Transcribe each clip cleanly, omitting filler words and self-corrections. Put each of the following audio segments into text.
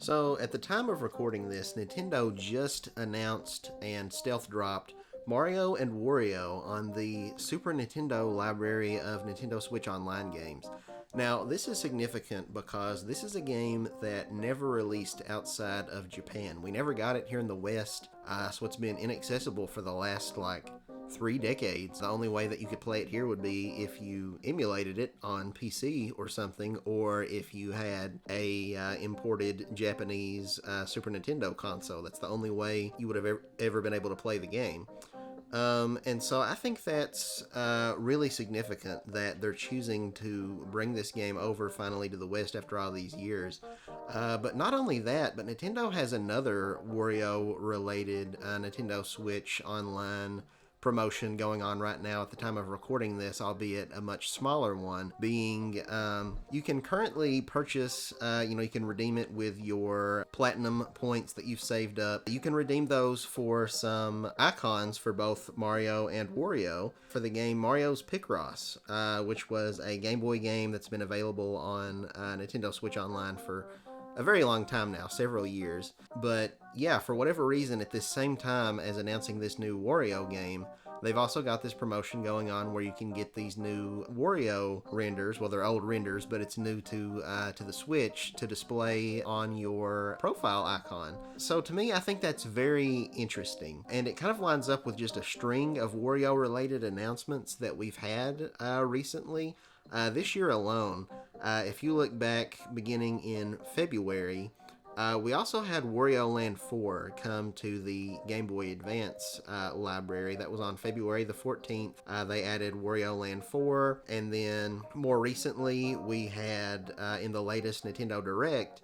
So, at the time of recording this, Nintendo just announced and stealth dropped Mario and Wario on the Super Nintendo library of Nintendo Switch Online games. Now, this is significant because this is a game that never released outside of Japan. We never got it here in the West, so it's been inaccessible for the last, 3 decades. The only way that you could play it here would be if you emulated it on PC or something, or if you had a imported Japanese Super Nintendo console. That's the only way you would have ever been able to play the game. And so I think that's really significant that they're choosing to bring this game over finally to the West after all these years. But not only that, but Nintendo has another Wario-related Nintendo Switch Online promotion going on right now at the time of recording this, albeit a much smaller one, being you can currently purchase, you can redeem it with your platinum points that you've saved up. You can redeem those for some icons for both Mario and Wario for the game Mario's Picross, which was a Game Boy game that's been available on Nintendo Switch Online for a very long time now, several years. But yeah, for whatever reason, at this same time as announcing this new Wario game, they've also got this promotion going on where you can get these new Wario renders. Well, they're old renders, but it's new to the Switch to display on your profile icon. So to me, I think that's very interesting. And it kind of lines up with just a string of Wario-related announcements that we've had recently. This year alone, if you look back beginning in February, we also had Wario Land 4 come to the Game Boy Advance library. That was on February the 14th. They added Wario Land 4, and then more recently we had in the latest Nintendo Direct,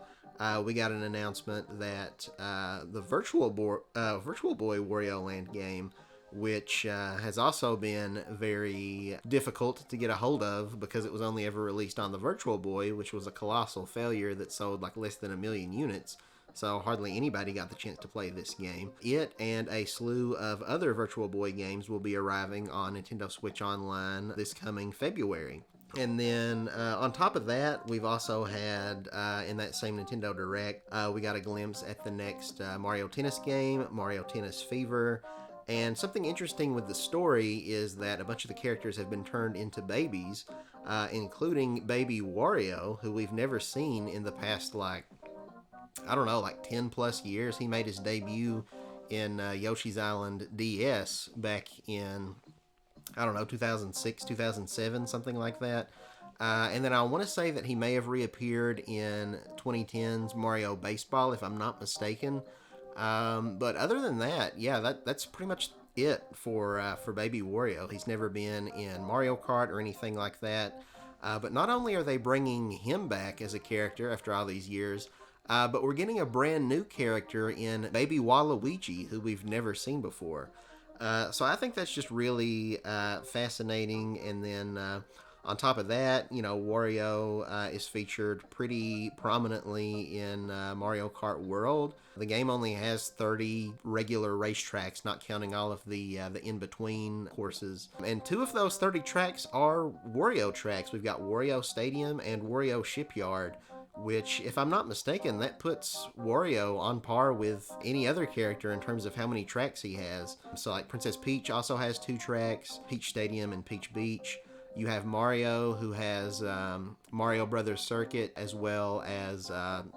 we got an announcement that the Virtual Boy Wario Land game, which has also been very difficult to get a hold of because it was only ever released on the Virtual Boy, which was a colossal failure that sold like less than 1 million units. So hardly anybody got the chance to play this game. It and a slew of other Virtual Boy games will be arriving on Nintendo Switch Online this coming February. And then on top of that, we've also had, in that same Nintendo Direct, we got a glimpse at the next Mario Tennis game, Mario Tennis Fever. And something interesting with the story is that a bunch of the characters have been turned into babies, including baby Wario, who we've never seen in the past, 10 plus years. He made his debut in Yoshi's Island DS back in, 2006, 2007, something like that. And then I want to say that he may have reappeared in 2010's Mario Baseball, if I'm not mistaken. But other than that, yeah, that's pretty much it for Baby Wario. He's never been in Mario Kart or anything like that. But not only are they bringing him back as a character after all these years, but we're getting a brand new character in Baby Waluigi, who we've never seen before. So I think that's just really fascinating. And then on top of that, Wario is featured pretty prominently in Mario Kart World. The game only has 30 regular racetracks, not counting all of the in-between courses. And 2 of those 30 tracks are Wario tracks. We've got Wario Stadium and Wario Shipyard, which, if I'm not mistaken, that puts Wario on par with any other character in terms of how many tracks he has. So, Princess Peach also has 2 tracks, Peach Stadium and Peach Beach. You have Mario, who has Mario Brothers Circuit, as well as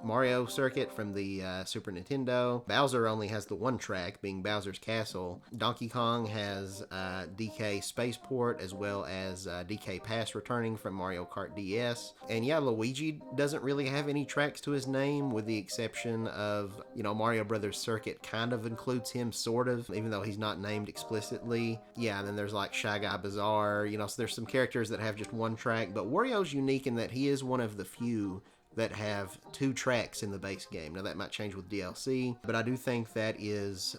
Mario Circuit from the Super Nintendo. Bowser only has the 1 track, being Bowser's Castle. Donkey Kong has DK Spaceport, as well as DK Pass returning from Mario Kart DS. And yeah, Luigi doesn't really have any tracks to his name, with the exception of, Mario Brothers Circuit kind of includes him, sort of, even though he's not named explicitly. Yeah, and then there's Shy Guy Bazaar, so there's some characters that have just 1 track, but Wario's unique in that he is one of the few that have 2 tracks in the base game. Now that might change with DLC, but I do think that is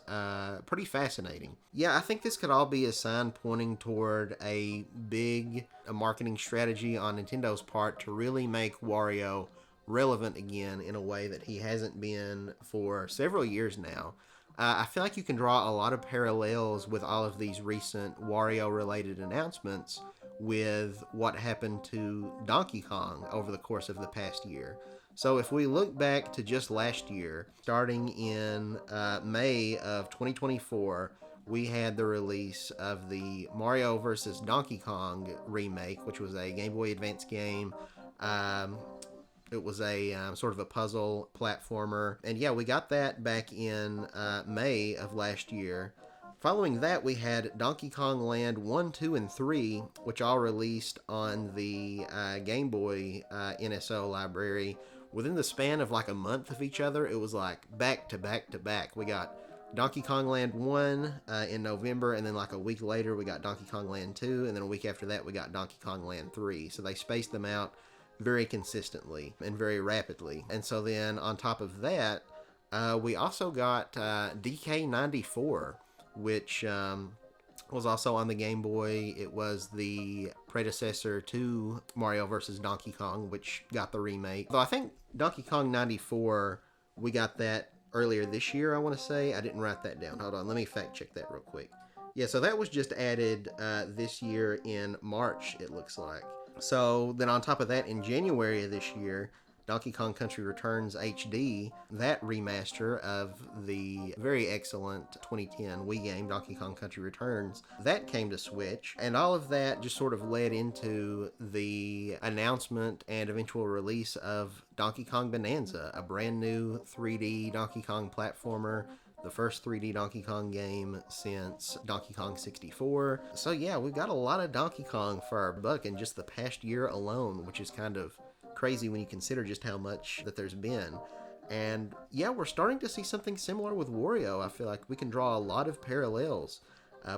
pretty fascinating. Yeah, I think this could all be a sign pointing toward a big marketing strategy on Nintendo's part to really make Wario relevant again in a way that he hasn't been for several years now. I feel like you can draw a lot of parallels with all of these recent Wario-related announcements with what happened to Donkey Kong over the course of the past year. So if we look back to just last year, starting in May of 2024, we had the release of the Mario vs. Donkey Kong remake, which was a Game Boy Advance game. Um, it was a sort of a puzzle platformer. And yeah, we got that back in May of last year. Following that, we had Donkey Kong Land 1, 2, and 3, which all released on the Game Boy NSO library within the span of like a month of each other. It was like back to back to back. We got Donkey Kong Land 1 in November, and then like a week later, we got Donkey Kong Land 2, and then a week after that, we got Donkey Kong Land 3. So they spaced them out very consistently and very rapidly. And so then on top of that, we also got DK94, which was also on the Game Boy. It was the predecessor to Mario vs. Donkey Kong, which got the remake. Though I think Donkey Kong 94, we got that earlier this year, I want to say. I didn't write that down. Hold on, let me fact check that real quick. Yeah, so that was just added this year in March, it looks like. So then on top of that, in January of this year, Donkey Kong Country Returns HD, that remaster of the very excellent 2010 Wii game Donkey Kong Country Returns, that came to Switch. And all of that just sort of led into the announcement and eventual release of Donkey Kong Bonanza, a brand new 3D Donkey Kong platformer, the first 3D Donkey Kong game since Donkey Kong 64. So yeah, we've got a lot of Donkey Kong for our buck in just the past year alone, which is kind of crazy when you consider just how much that there's been. And yeah, we're starting to see something similar with Wario. I feel like we can draw a lot of parallels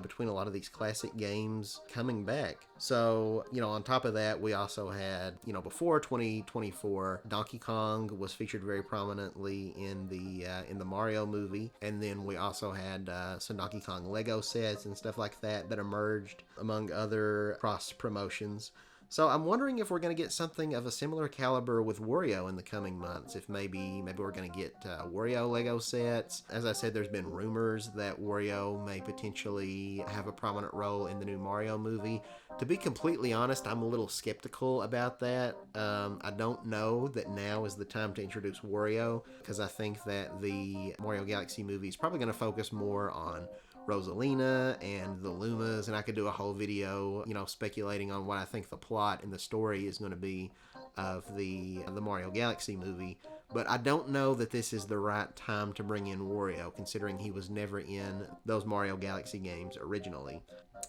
between a lot of these classic games coming back. So, on top of that, we also had, before 2024, Donkey Kong was featured very prominently in the Mario movie. And then we also had some Donkey Kong Lego sets and stuff like that emerged among other cross promotions. So I'm wondering if we're going to get something of a similar caliber with Wario in the coming months. If maybe we're going to get Wario Lego sets. As I said, there's been rumors that Wario may potentially have a prominent role in the new Mario movie. To be completely honest, I'm a little skeptical about that. I don't know that now is the time to introduce Wario, because I think that the Mario Galaxy movie is probably going to focus more on Rosalina and the Lumas, and I could do a whole video, speculating on what I think the plot and the story is going to be of the Mario Galaxy movie. But I don't know that this is the right time to bring in Wario, considering he was never in those Mario Galaxy games originally.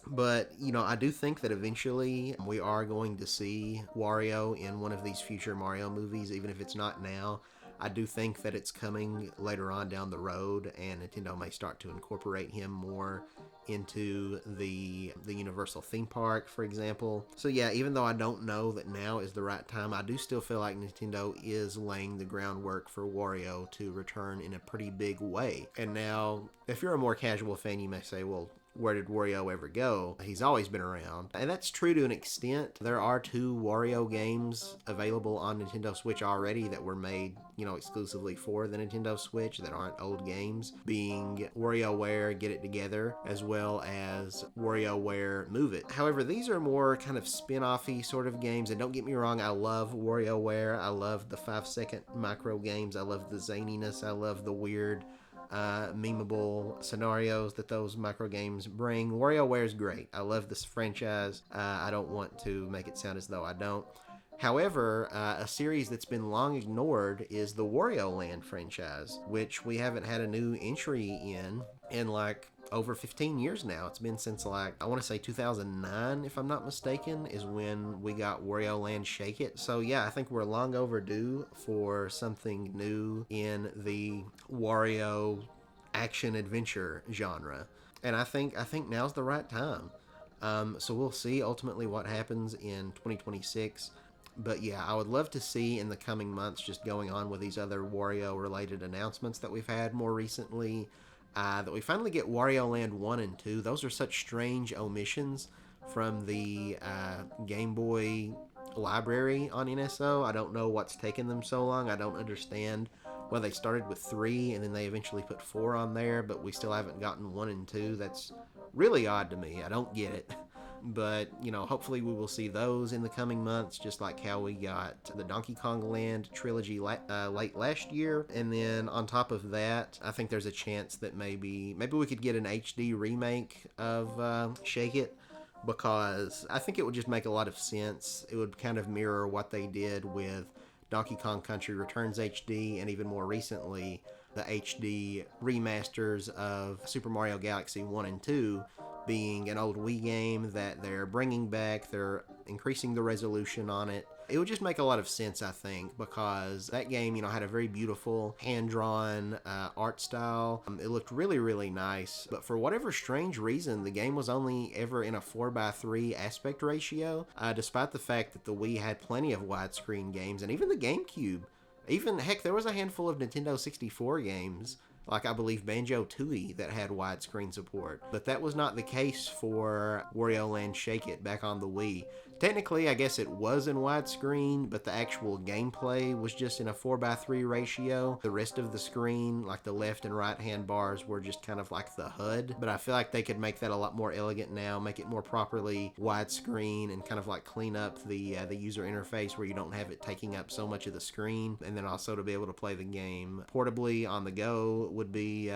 But, I do think that eventually we are going to see Wario in one of these future Mario movies, even if it's not now. I do think that it's coming later on down the road, and Nintendo may start to incorporate him more into the Universal theme park, for example. So yeah, even though I don't know that now is the right time, I do still feel like Nintendo is laying the groundwork for Wario to return in a pretty big way. And now, if you're a more casual fan, you may say, well, where did Wario ever go? He's always been around. And that's true to an extent. There are 2 Wario games available on Nintendo Switch already that were made, exclusively for the Nintendo Switch that aren't old games, being WarioWare Get It Together, as well as WarioWare Move It. However, these are more kind of spin-off-y sort of games, and don't get me wrong, I love WarioWare. I love the 5-second micro games. I love the zaniness. I love the weird memeable scenarios that those micro games bring. WarioWare is great. I love this franchise. I don't want to make it sound as though I don't. However, a series that's been long ignored is the Wario Land franchise, which we haven't had a new entry in like over 15 years now. It's been since I want to say 2009, if I'm not mistaken, is when we got Wario Land Shake It. So yeah, I think we're long overdue for something new in the Wario action adventure genre. And I think now's the right time. So we'll see ultimately what happens in 2026. But yeah, I would love to see in the coming months just going on with these other Wario related announcements that we've had more recently. That we finally get Wario Land 1 and 2. Those are such strange omissions from the Game Boy library on NSO. I don't know what's taken them so long. I don't understand why they started with 3 and then they eventually put 4 on there, but we still haven't gotten 1 and 2. That's really odd to me. I don't get it. but hopefully we will see those in the coming months, just like how we got the Donkey Kong Land trilogy late last year. And then on top of that, I think there's a chance that maybe we could get an HD remake of Shake It, because I think it would just make a lot of sense. It would kind of mirror what they did with Donkey Kong Country Returns HD, and even more recently, the HD remasters of Super Mario Galaxy 1 and 2, being an old Wii game that they're bringing back. They're increasing the resolution on it. It would just make a lot of sense, I think, because that game, had a very beautiful hand-drawn art style. It looked really, really nice, but for whatever strange reason, the game was only ever in a 4:3 aspect ratio, despite the fact that the Wii had plenty of widescreen games, and even the GameCube. Even, heck, there was a handful of Nintendo 64 games, like I believe Banjo-Tooie, that had widescreen support. But that was not the case for Wario Land Shake It back on the Wii. Technically, I guess it was in widescreen, but the actual gameplay was just in a 4:3 ratio. The rest of the screen, like the left and right hand bars, were just kind of like the HUD. But I feel like they could make that a lot more elegant now, make it more properly widescreen, and kind of like clean up the user interface where you don't have it taking up so much of the screen. And then also to be able to play the game portably on the go would be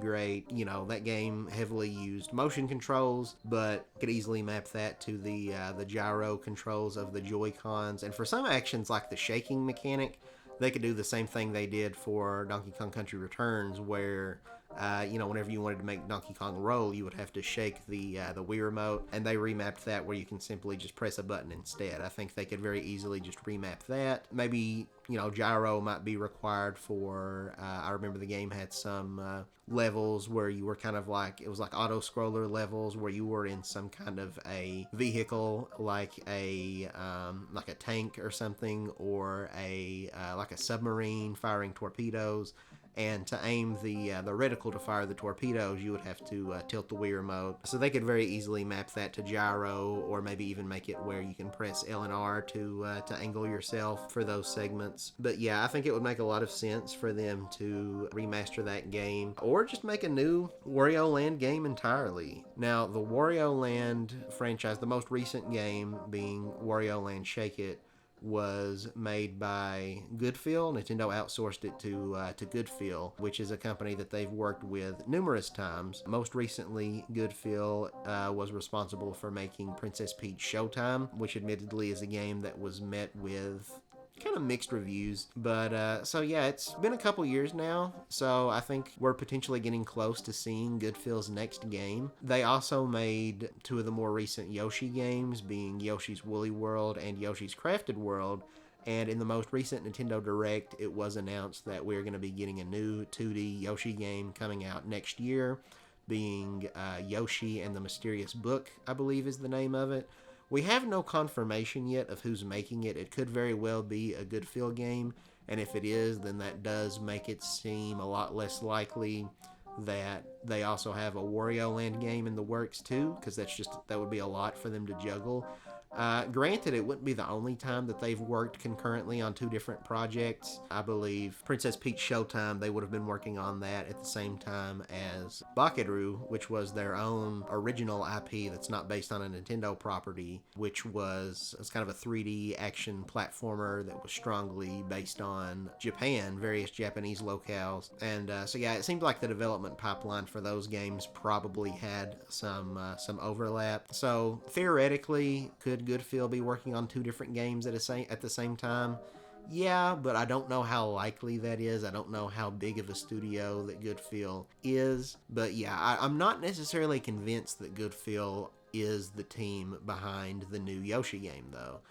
great. That game heavily used motion controls, but could easily map that to the gyro controls of the Joy-Cons. And for some actions like the shaking mechanic, they could do the same thing they did for Donkey Kong Country Returns, where whenever you wanted to make Donkey Kong roll, you would have to shake the Wii remote, and they remapped that where you can simply just press a button instead. I think they could very easily just remap that. Maybe gyro might be required for. I remember the game had some levels where you were kind of like, it was like auto scroller levels where you were in some kind of a vehicle, like a tank or something, or like a submarine firing torpedoes. And to aim the reticle to fire the torpedoes, you would have to tilt the Wii remote. So they could very easily map that to gyro, or maybe even make it where you can press L and R to angle yourself for those segments. But yeah, I think it would make a lot of sense for them to remaster that game, or just make a new Wario Land game entirely. Now, the Wario Land franchise, the most recent game being Wario Land Shake It, was made by Goodfeel. Nintendo outsourced it to Goodfeel, which is a company that they've worked with numerous times. Most recently, Goodfeel was responsible for making Princess Peach Showtime, which admittedly is a game that was met with kind of mixed reviews. But so yeah, it's been a couple years now, so I think we're potentially getting close to seeing Goodfield's next game. They also made two of the more recent Yoshi games, being Yoshi's Woolly World and Yoshi's Crafted World. And in the most recent Nintendo Direct, it was announced that we're going to be getting a new 2D Yoshi game coming out next year, being Yoshi and the Mysterious Book, I believe is the name of it. We have no confirmation yet of who's making it. It could very well be a Goodfeel game, and if it is, then that does make it seem a lot less likely that they also have a Wario Land game in the works too, because that would be a lot for them to juggle. Granted, it wouldn't be the only time that they've worked concurrently on two different projects. I believe Princess Peach Showtime, they would have been working on that at the same time as Bakeru, which was their own original IP that's not based on a Nintendo property, which was kind of a 3D action platformer that was strongly based on Japan, various Japanese locales. And so yeah, it seemed like the development pipeline for those games probably had some overlap. So theoretically, could Goodfeel be working on two different games at the same time? Yeah, but I don't know how likely that is. I don't know how big of a studio that Goodfeel is. But yeah, I'm not necessarily convinced that Goodfeel is the team behind the new Yoshi game, though.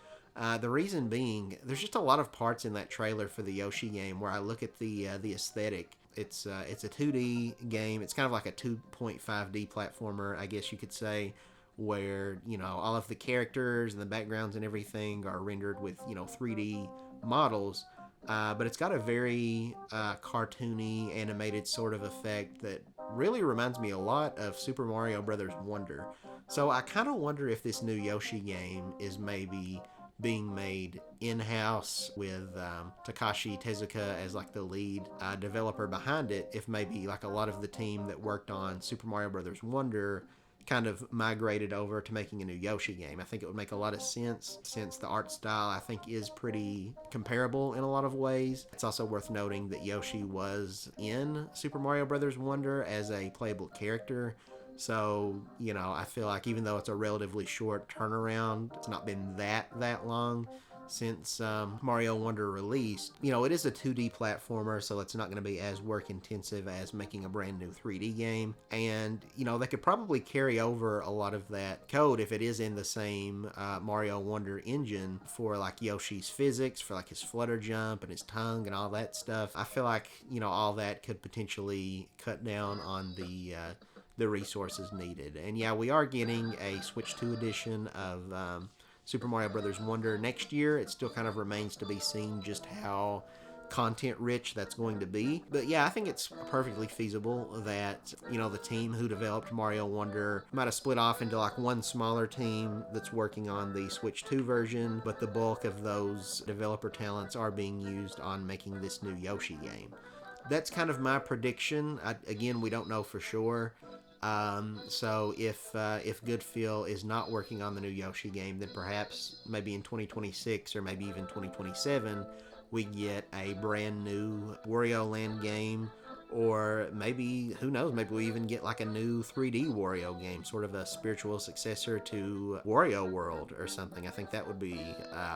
The reason being, there's just a lot of parts in that trailer for the Yoshi game where I look at the aesthetic. It's a 2D game. It's kind of like a 2.5D platformer, I guess you could say, where all of the characters and the backgrounds and everything are rendered with 3D models, but it's got a very cartoony animated sort of effect that really reminds me a lot of Super Mario Brothers Wonder. So I kind of wonder if this new Yoshi game is maybe being made in-house with Takashi Tezuka as like the lead developer behind it, if maybe like a lot of the team that worked on Super Mario Brothers Wonder kind of migrated over to making a new Yoshi game. I think it would make a lot of sense since the art style, I think, is pretty comparable in a lot of ways. It's also worth noting that Yoshi was in Super Mario Bros. Wonder as a playable character. So, you know, I feel like even though it's a relatively short turnaround, it's not been that long since Mario Wonder released. You know, it is a 2D platformer, so it's not going to be as work intensive as making a brand new 3D game. And, you know, they could probably carry over a lot of that code if it is in the same Mario Wonder engine for like Yoshi's physics, for like his flutter jump and his tongue and all that stuff. I feel like, you know, all that could potentially cut down on the resources needed. And yeah, we are getting a Switch 2 edition of Super Mario Bros. Wonder next year. It still kind of remains to be seen just how content rich that's going to be. But yeah, I think it's perfectly feasible that, you know, the team who developed Mario Wonder might have split off into like one smaller team that's working on the Switch 2 version, but the bulk of those developer talents are being used on making this new Yoshi game. That's kind of my prediction. Again, we don't know for sure. So if Goodfill is not working on the new Yoshi game, then perhaps maybe in 2026 or maybe even 2027, we get a brand new Wario Land game, or maybe, who knows, maybe we even get like a new 3D Wario game, sort of a spiritual successor to Wario World or something. I think that would be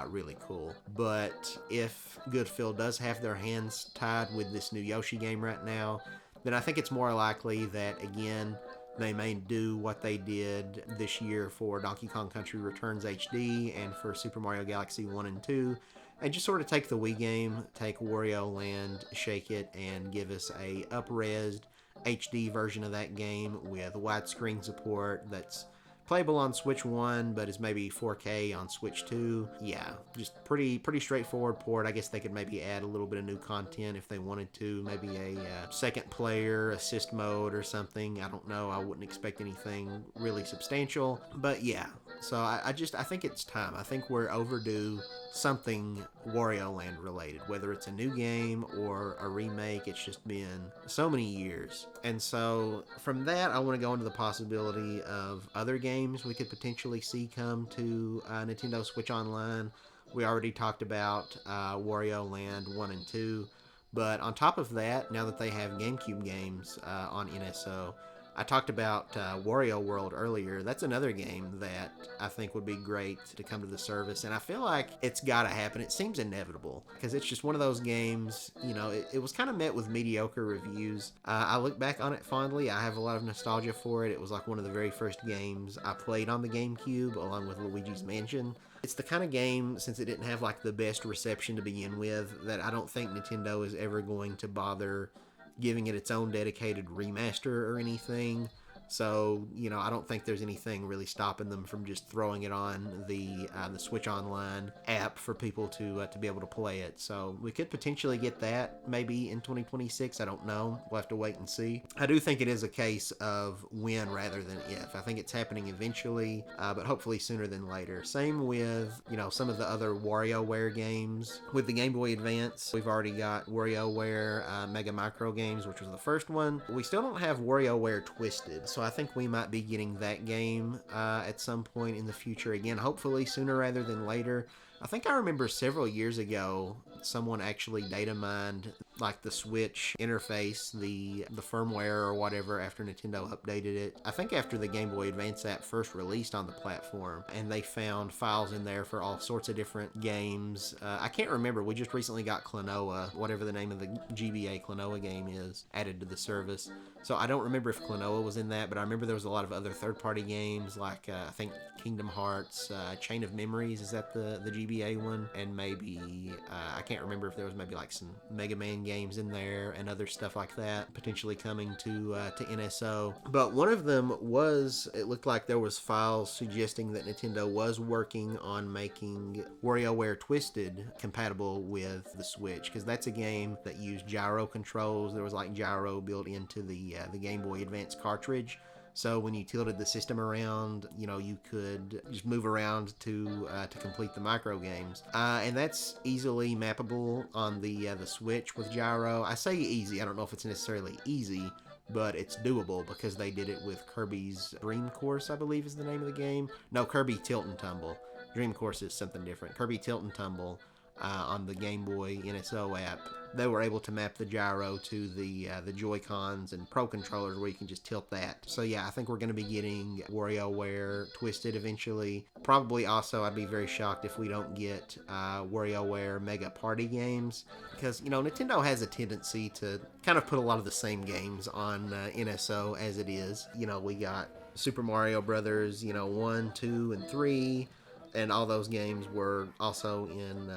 really cool. But if Goodfill does have their hands tied with this new Yoshi game right now, then I think it's more likely that, again, they may do what they did this year for Donkey Kong Country Returns HD and for Super Mario Galaxy 1 and 2, and just sort of take the Wii game, take Wario Land, shake it, and give us a up-resed HD version of that game with widescreen support that's playable on Switch 1, but is maybe 4K on Switch 2. Yeah, just pretty straightforward port. I guess they could maybe add a little bit of new content if they wanted to. Maybe a second player assist mode or something. I don't know. I wouldn't expect anything really substantial. But yeah, so I think it's time. I think we're overdue something Wario Land related, whether it's a new game or a remake. It's just been so many years. And so from that, I want to go into the possibility of other games we could potentially see come to Nintendo Switch Online. We already talked about Wario Land 1 and 2, but on top of that, now that they have GameCube games on NSO, I talked about Wario World earlier. That's another game that I think would be great to come to the service, and I feel like it's got to happen. It seems inevitable because it's just one of those games, you know, it was kind of met with mediocre reviews. I look back on it fondly. I have a lot of nostalgia for it. It was like one of the very first games I played on the GameCube along with Luigi's Mansion. It's the kind of game, since it didn't have like the best reception to begin with, that I don't think Nintendo is ever going to bother giving it its own dedicated remaster or anything. So, you know, I don't think there's anything really stopping them from just throwing it on the Switch Online app for people to be able to play it. So we could potentially get that maybe in 2026. I don't know. We'll have to wait and see. I do think it is a case of when rather than if. I think it's happening eventually, but hopefully sooner than later. Same with, you know, some of the other WarioWare games. With the Game Boy Advance, we've already got WarioWare Mega Micro Games, which was the first one. We still don't have WarioWare Twisted, so I think we might be getting that game at some point in the future again, hopefully sooner rather than later. I think I remember several years ago someone actually data mined like the Switch interface, the firmware or whatever, after Nintendo updated it. I think after the Game Boy Advance app first released on the platform, and they found files in there for all sorts of different games. I can't remember. We just recently got Klonoa, whatever the name of the GBA Klonoa game is, added to the service. So I don't remember if Klonoa was in that, but I remember there was a lot of other third-party games like I think Kingdom Hearts, Chain of Memories, is that the GBA one? And maybe, I can't remember if there was maybe like some Mega Man games in there and other stuff like that potentially coming to NSO. But one of them was, it looked like there was files suggesting that Nintendo was working on making WarioWare Twisted compatible with the Switch, because that's a game that used gyro controls. There was like gyro built into the Game Boy Advance cartridge. So when you tilted the system around, you know, you could just move around to complete the micro games, and that's easily mappable on the Switch with gyro. I say easy. I don't know if it's necessarily easy, but it's doable because they did it with Kirby's Dream Course, I believe is the name of the game. No, Kirby Tilt and Tumble. Dream Course is something different. Kirby Tilt and Tumble on the Game Boy NSO app, they were able to map the gyro to the Joy Cons and Pro controllers where you can just tilt that. So yeah, I think we're going to be getting WarioWare Twisted eventually. Probably also, I'd be very shocked if we don't get WarioWare Mega Party games, because Nintendo has a tendency to kind of put a lot of the same games on NSO as it is. We got Super Mario Brothers, 1, 2, and 3. And all those games were also in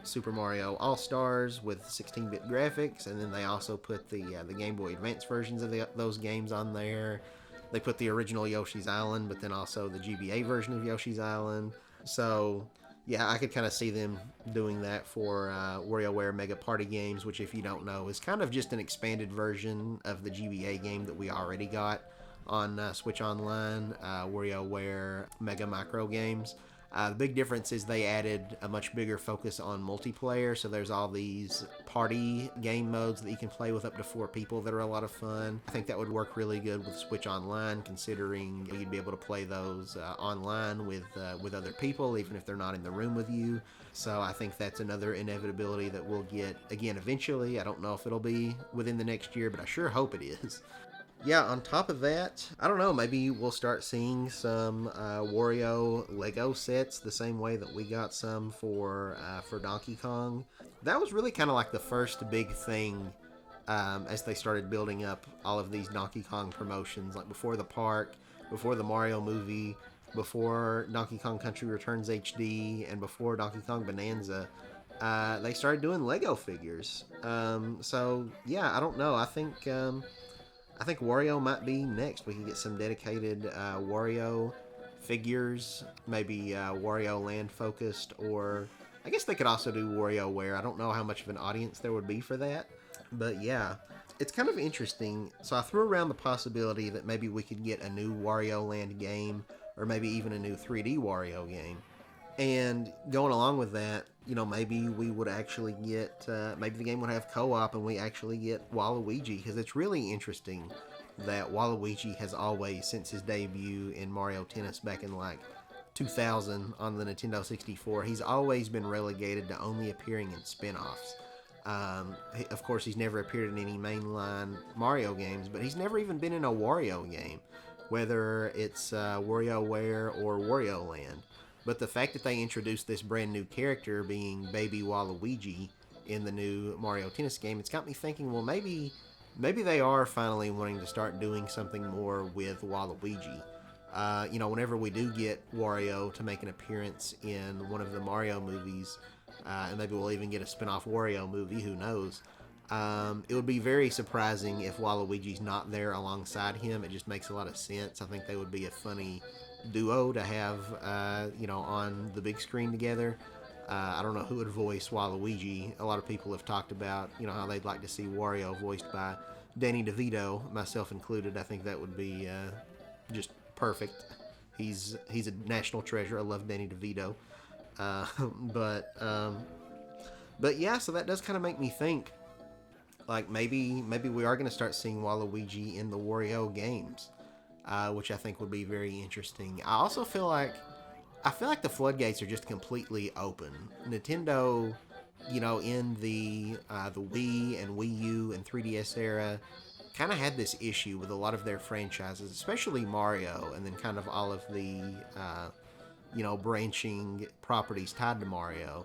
Super Mario All-Stars with 16-bit graphics, and then they also put the Game Boy Advance versions of those games on there. They put the original Yoshi's Island, but then also the GBA version of Yoshi's Island. So, yeah, I could kind of see them doing that for WarioWare Mega Party games, which, if you don't know, is kind of just an expanded version of the GBA game that we already got on Switch Online, WarioWare Mega Micro games. The big difference is they added a much bigger focus on multiplayer, so there's all these party game modes that you can play with up to 4 people that are a lot of fun. I think that would work really good with Switch Online, considering you'd be able to play those online with other people, even if they're not in the room with you. So I think that's another inevitability that we'll get, again, eventually. I don't know if it'll be within the next year, but I sure hope it is. Yeah, on top of that, I don't know, maybe we'll start seeing some Wario Lego sets the same way that we got some for Donkey Kong. That was really kind of like the first big thing as they started building up all of these Donkey Kong promotions, like before the park, before the Mario movie, before Donkey Kong Country Returns HD, and before Donkey Kong Bonanza. They started doing Lego figures. So, yeah, I don't know. I think Wario might be next. We can get some dedicated Wario figures, maybe Wario Land focused, or I guess they could also do WarioWare. I don't know how much of an audience there would be for that, but yeah, it's kind of interesting. So I threw around the possibility that maybe we could get a new Wario Land game, or maybe even a new 3D Wario game. And going along with that, maybe we would actually get, maybe the game would have co-op and we actually get Waluigi, because it's really interesting that Waluigi has always, since his debut in Mario Tennis back in like 2000 on the Nintendo 64, he's always been relegated to only appearing in spin-offs. Of course, he's never appeared in any mainline Mario games, but he's never even been in a Wario game, whether it's WarioWare or Wario Land. But the fact that they introduced this brand new character, being Baby Waluigi, in the new Mario Tennis game, it's got me thinking, well, maybe they are finally wanting to start doing something more with Waluigi. Whenever we do get Wario to make an appearance in one of the Mario movies, and maybe we'll even get a spin-off Wario movie, who knows, it would be very surprising if Waluigi's not there alongside him. It just makes a lot of sense. I think they would be a funny duo to have, on the big screen together. I don't know who would voice Waluigi. A lot of people have talked about, how they'd like to see Wario voiced by Danny DeVito, myself included. I think that would be just perfect. He's a national treasure. I love Danny DeVito. But yeah, so that does kind of make me think, like, maybe we are going to start seeing Waluigi in the Wario games. Which I think would be very interesting. I also feel like the floodgates are just completely open. Nintendo, in the Wii and Wii U and 3DS era, kind of had this issue with a lot of their franchises, especially Mario, and then kind of all of the branching properties tied to Mario,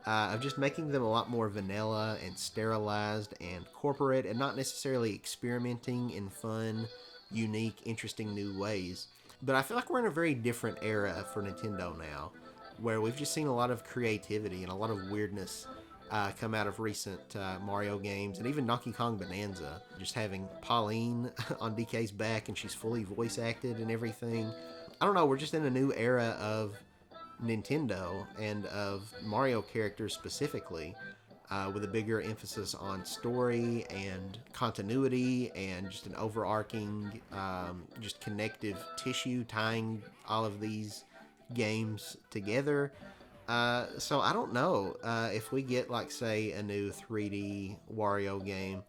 of just making them a lot more vanilla and sterilized and corporate, and not necessarily experimenting in fun, unique, interesting new ways. But I feel like we're in a very different era for Nintendo now, where we've just seen a lot of creativity and a lot of weirdness come out of recent Mario games, and even Donkey Kong Bonanza, just having Pauline on DK's back and she's fully voice acted and everything. I don't know, we're just in a new era of Nintendo and of Mario characters specifically, with a bigger emphasis on story and continuity and just an overarching, just connective tissue tying all of these games together. So I don't know if we get, like, say, a new 3D Wario game.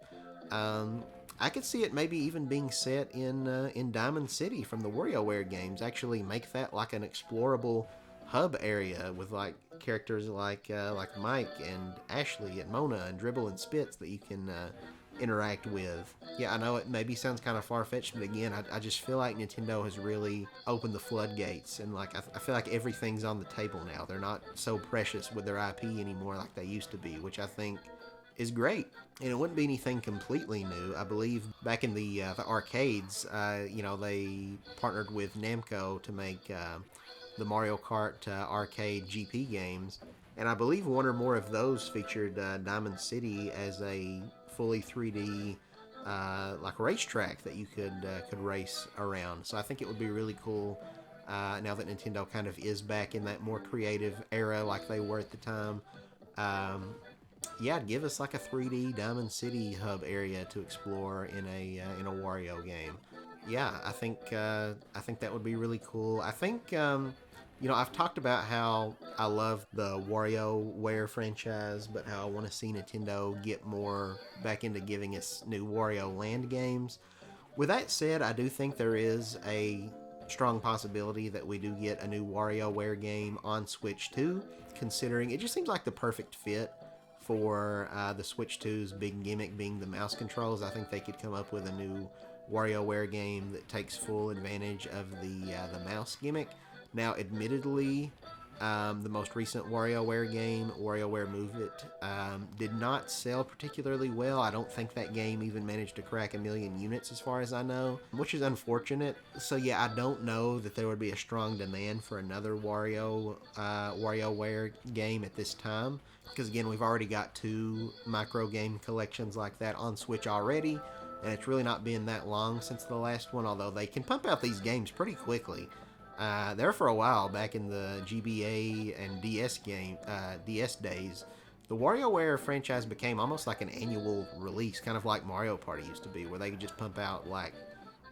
I could see it maybe even being set in Diamond City from the WarioWare games. Actually, make that like an explorable hub area with like characters like Mike and Ashley and Mona and Dribble and Spitz that you can interact with. Yeah, I know it maybe sounds kind of far-fetched, but again, I just feel like Nintendo has really opened the floodgates, and like I feel like everything's on the table now. They're not so precious with their IP anymore like they used to be, which I think is great. And it wouldn't be anything completely new. I believe back in the arcades, they partnered with Namco to make the Mario Kart arcade GP games, and I believe one or more of those featured Diamond City as a fully 3D like racetrack that you could race around. So I think it would be really cool now that Nintendo kind of is back in that more creative era like they were at the time. Yeah, give us like a 3D Diamond City hub area to explore in a Wario game. Yeah, I think that would be really cool. I think I've talked about how I love the WarioWare franchise, but how I want to see Nintendo get more back into giving us new Wario Land games. With that said, I do think there is a strong possibility that we do get a new WarioWare game on Switch 2, considering it just seems like the perfect fit for the Switch 2's big gimmick being the mouse controls. I think they could come up with a new WarioWare game that takes full advantage of the mouse gimmick. Now, admittedly, the most recent WarioWare game, WarioWare Move It, did not sell particularly well. I don't think that game even managed to crack 1 million units as far as I know, which is unfortunate. So yeah, I don't know that there would be a strong demand for another WarioWare game at this time. Because again, we've already got 2 micro game collections like that on Switch already, and it's really not been that long since the last one, although they can pump out these games pretty quickly. There for a while, back in the GBA and DS days, the WarioWare franchise became almost like an annual release, kind of like Mario Party used to be, where they could just pump out like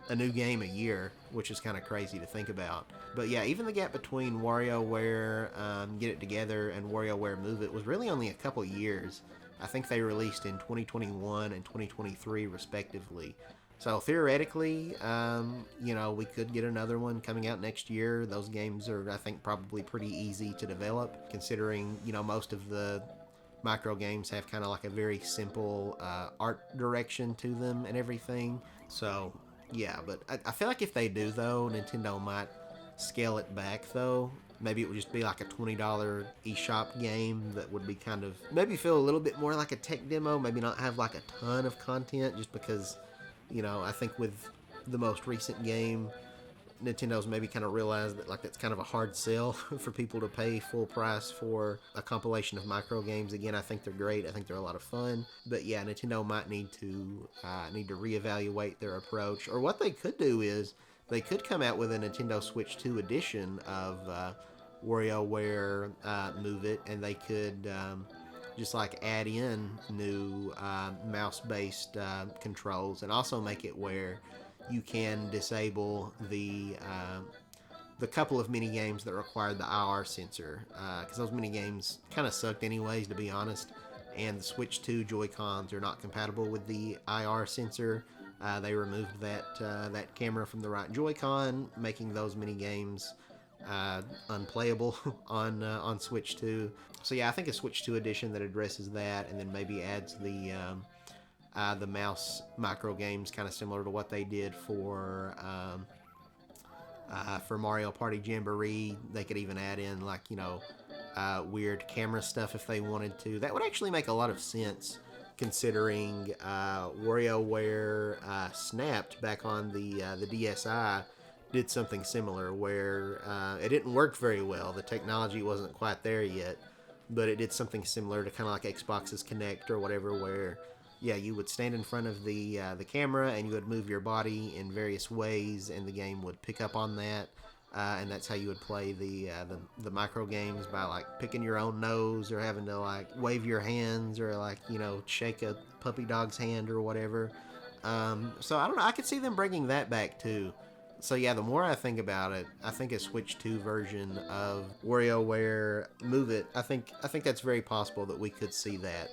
a new game a year, which is kind of crazy to think about. But yeah, even the gap between WarioWare Get It Together and WarioWare Move It was really only a couple years. I think they released in 2021 and 2023 respectively. So theoretically, we could get another one coming out next year. Those games are, I think, probably pretty easy to develop, considering, most of the micro games have kind of like a very simple art direction to them and everything. So yeah, but I feel like if they do, though, Nintendo might scale it back, though. Maybe it would just be like a $20 eShop game that would be kind of, maybe feel a little bit more like a tech demo, maybe not have like a ton of content, just because, I think with the most recent game, Nintendo's maybe kind of realized that like that's kind of a hard sell for people to pay full price for a compilation of micro games. Again, I think they're great. I think they're a lot of fun. But yeah, Nintendo might need to reevaluate their approach. Or what they could do is they could come out with a Nintendo Switch 2 edition of WarioWare Move It, and they could just like add in new mouse-based controls, and also make it where you can disable the couple of mini games that required the IR sensor, because those mini games kind of sucked anyways, to be honest. And the Switch 2 Joy-Cons are not compatible with the IR sensor. They removed that camera from the right Joy-Con, making those mini games unplayable on Switch 2. So yeah, I think a Switch 2 edition that addresses that, and then maybe adds the mouse micro games, kind of similar to what they did for Mario Party Jamboree. They could even add in like weird camera stuff if they wanted to. That would actually make a lot of sense, considering WarioWare Snapped back on the DSi did something similar where it didn't work very well. The technology wasn't quite there yet, but it did something similar to kind of like Xbox's Kinect or whatever, where yeah, you would stand in front of the camera and you would move your body in various ways, and the game would pick up on that, and that's how you would play the micro games, by like picking your own nose, or having to like wave your hands, or like shake a puppy dog's hand or whatever. So I don't know. I could see them bringing that back too. So yeah, the more I think about it, I think a Switch 2 version of WarioWare Move It, I think that's very possible that we could see that.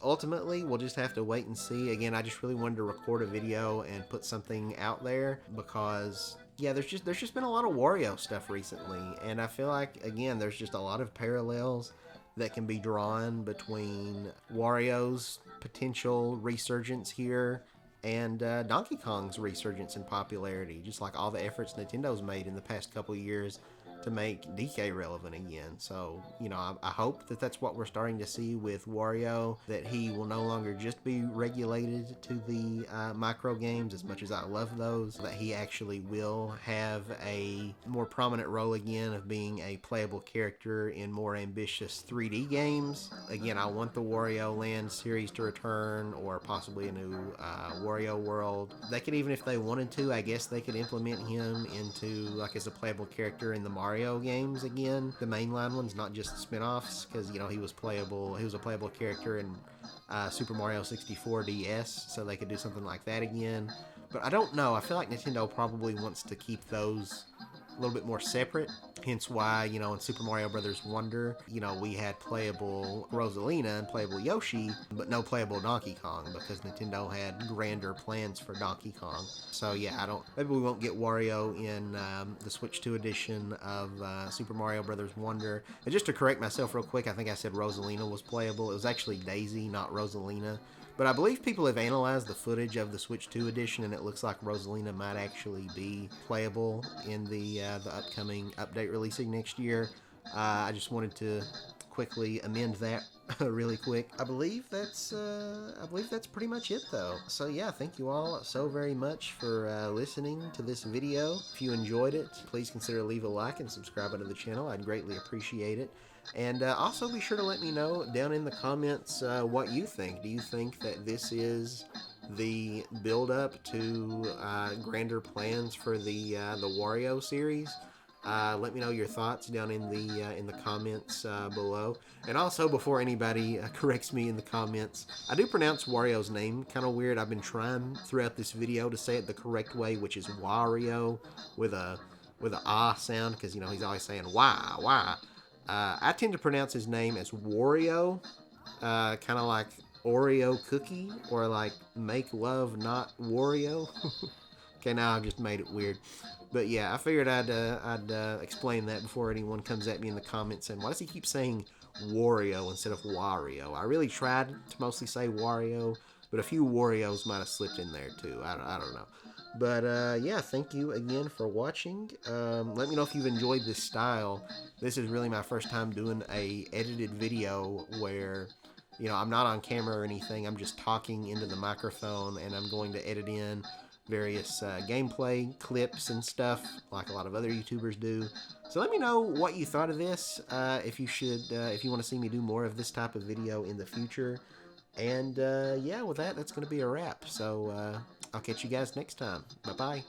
Ultimately, we'll just have to wait and see. Again, I just really wanted to record a video and put something out there because yeah, there's just been a lot of Wario stuff recently, and I feel like again there's just a lot of parallels that can be drawn between Wario's potential resurgence here and Donkey Kong's resurgence in popularity, just like all the efforts Nintendo's made in the past couple years to make DK relevant again. So, I hope that that's what we're starting to see with Wario, that he will no longer just be regulated to the micro games, as much as I love those, that he actually will have a more prominent role again of being a playable character in more ambitious 3D games. Again, I want the Wario Land series to return, or possibly a new Wario World. They could, even if they wanted to, I guess they could implement him into, like, as a playable character in the Mario games again, the mainline ones, not just the spin-offs, because he was a playable character in Super Mario 64 DS, so they could do something like that again. But I don't know, I feel like Nintendo probably wants to keep those a little bit more separate, hence why, in Super Mario Brothers Wonder, we had playable Rosalina and playable Yoshi, but no playable Donkey Kong, because Nintendo had grander plans for Donkey Kong. So yeah, maybe we won't get Wario in the Switch 2 edition of Super Mario Brothers Wonder. And just to correct myself real quick, I think I said Rosalina was playable. It was actually Daisy, not Rosalina. But I believe people have analyzed the footage of the Switch 2 edition, and it looks like Rosalina might actually be playable in the upcoming update releasing next year. I just wanted to quickly amend that really quick. I believe that's pretty much it, though. So yeah, thank you all so very much for listening to this video. If you enjoyed it, please consider leave a like and subscribing to the channel. I'd greatly appreciate it. And also be sure to let me know down in the comments what you think. Do you think that this is the build-up to grander plans for the Wario series? Let me know your thoughts down in the comments below. And also, before anybody corrects me in the comments, I do pronounce Wario's name kind of weird. I've been trying throughout this video to say it the correct way, which is Wario with a ah sound, because he's always saying why. I tend to pronounce his name as Wario, kind of like Oreo cookie, or like make love not Wario. Okay, now I've just made it weird. But yeah, I figured I'd explain that before anyone comes at me in the comments saying, why does he keep saying Wario instead of Wario? I really tried to mostly say Wario, but a few Warios might have slipped in there too. I don't know. But yeah, thank you again for watching. Let me know if you've enjoyed this style. This is really my first time doing a edited video where, I'm not on camera or anything. I'm just talking into the microphone, and I'm going to edit in various gameplay clips and stuff like a lot of other YouTubers do. So let me know what you thought of this. If you want to see me do more of this type of video in the future. And yeah, with that, that's going to be a wrap. So I'll catch you guys next time. Bye-bye.